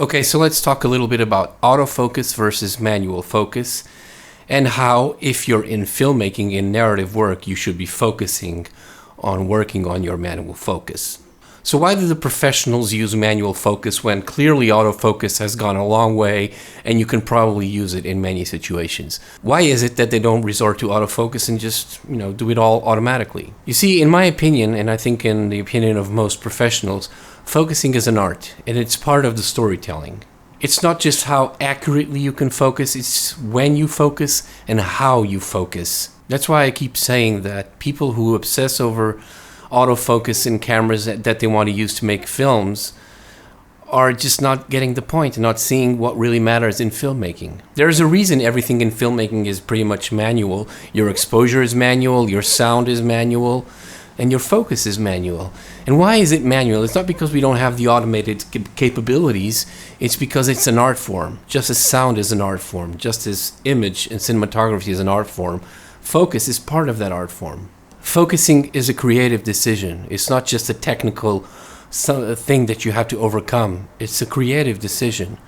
Okay, so let's talk a little bit about autofocus versus manual focus, and how, if you're in filmmaking, in narrative work, you should be focusing on working on your manual focus. So why do the professionals use manual focus when clearly autofocus has gone a long way and you can probably use it in many situations? Why is it that they don't resort to autofocus and just, do it all automatically? You see, in my opinion, and I think in the opinion of most professionals, focusing is an art, and it's part of the storytelling. It's not just how accurately you can focus, it's when you focus and how you focus. That's why I keep saying that people who obsess over autofocus in cameras that they want to use to make films are just not getting the point and not seeing what really matters in filmmaking. There's a reason everything in filmmaking is pretty much manual. Your exposure is manual, your sound is manual, and your focus is manual. And why is it manual? It's not because we don't have the automated capabilities, it's because it's an art form. Just as sound is an art form, just as image and cinematography is an art form, focus is part of that art form. Focusing is a creative decision. It's not just a technical thing that you have to overcome. It's a creative decision.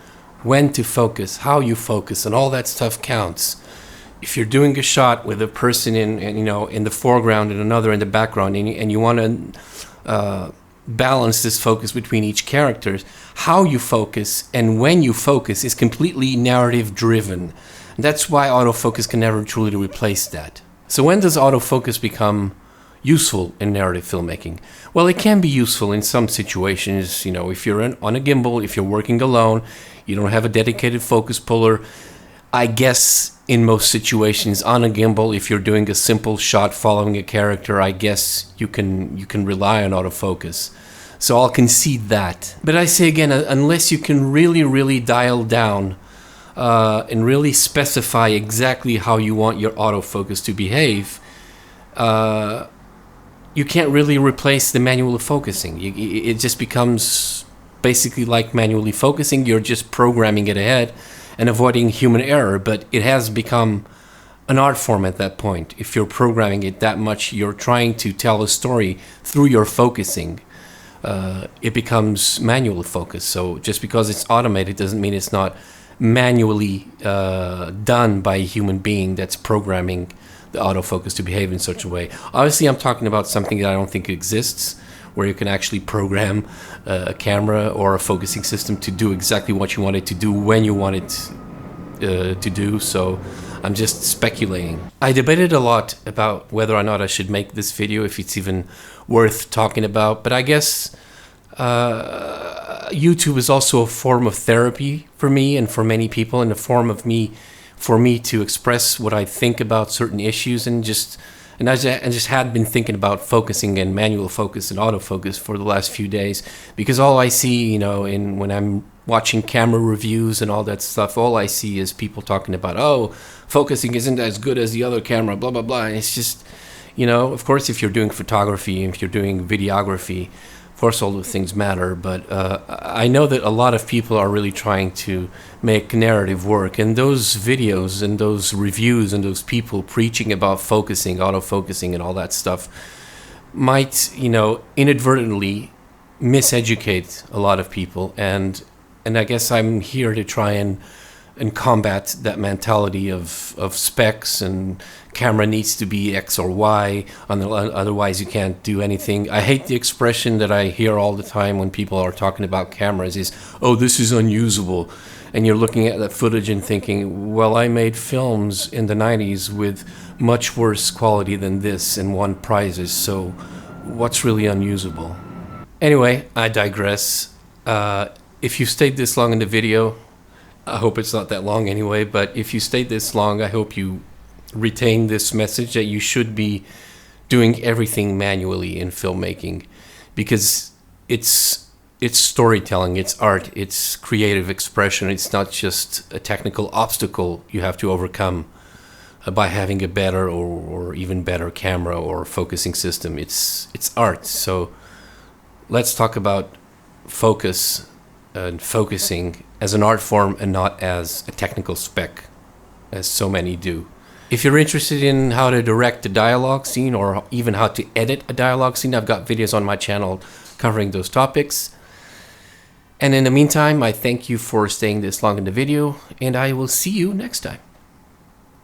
When to focus, how you focus, and all that stuff counts. If you're doing a shot with a person in the foreground and another in the background, and you want to balance this focus between each character, how you focus and when you focus is completely narrative driven. That's why autofocus can never truly replace that. So when does autofocus become useful in narrative filmmaking? Well, it can be useful in some situations. If you're on a gimbal, if you're working alone, you don't have a dedicated focus puller. I guess in most situations on a gimbal, if you're doing a simple shot following a character, I guess you can rely on autofocus. So I'll concede that. But I say again, unless you can really dial down and really specify exactly how you want your autofocus to behave, you can't really replace the manual focusing. It just becomes basically like manually focusing. You're just programming it ahead and avoiding human error, but it has become an art form at that point. If you're programming it that much, you're trying to tell a story through your focusing. It becomes manual focus. So just because it's automated doesn't mean it's not manually done by a human being that's programming the autofocus to behave in such a way. Obviously, I'm talking about something that I don't think exists, where you can actually program a camera or a focusing system to do exactly what you want it to do when you want it to do. So I'm just speculating. I debated a lot about whether or not I should make this video, if it's even worth talking about, but I guess YouTube is also a form of therapy for me and for many people, and a form of for me to express what I think about certain issues, and I just had been thinking about focusing and manual focus and autofocus for the last few days, because all I see, when I'm watching camera reviews and all that stuff, all I see is people talking about, oh, focusing isn't as good as the other camera, blah blah blah. And it's just, of course, if you're doing photography, if you're doing videography, of course, all those things matter, but I know that a lot of people are really trying to make narrative work, and those videos and those reviews and those people preaching about focusing, autofocusing, and all that stuff might, inadvertently miseducate a lot of people, and I guess I'm here to try and combat that mentality of specs and camera needs to be X or Y, otherwise you can't do anything. I hate the expression that I hear all the time when people are talking about cameras is, oh, this is unusable. And you're looking at that footage and thinking, well, I made films in the 90s with much worse quality than this and won prizes, so what's really unusable? Anyway, I digress. If you stayed this long in the video, I hope it's not that long anyway, but if you stayed this long, I hope you retain this message that you should be doing everything manually in filmmaking, because it's storytelling, it's art, it's creative expression. It's not just a technical obstacle you have to overcome by having a better or even better camera or focusing system. It's art. So let's talk about focus and focusing as an art form and not as a technical spec, as so many do. If you're interested in how to direct a dialogue scene or even how to edit a dialogue scene, I've got videos on my channel covering those topics. And in the meantime, I thank you for staying this long in the video, and I will see you next time.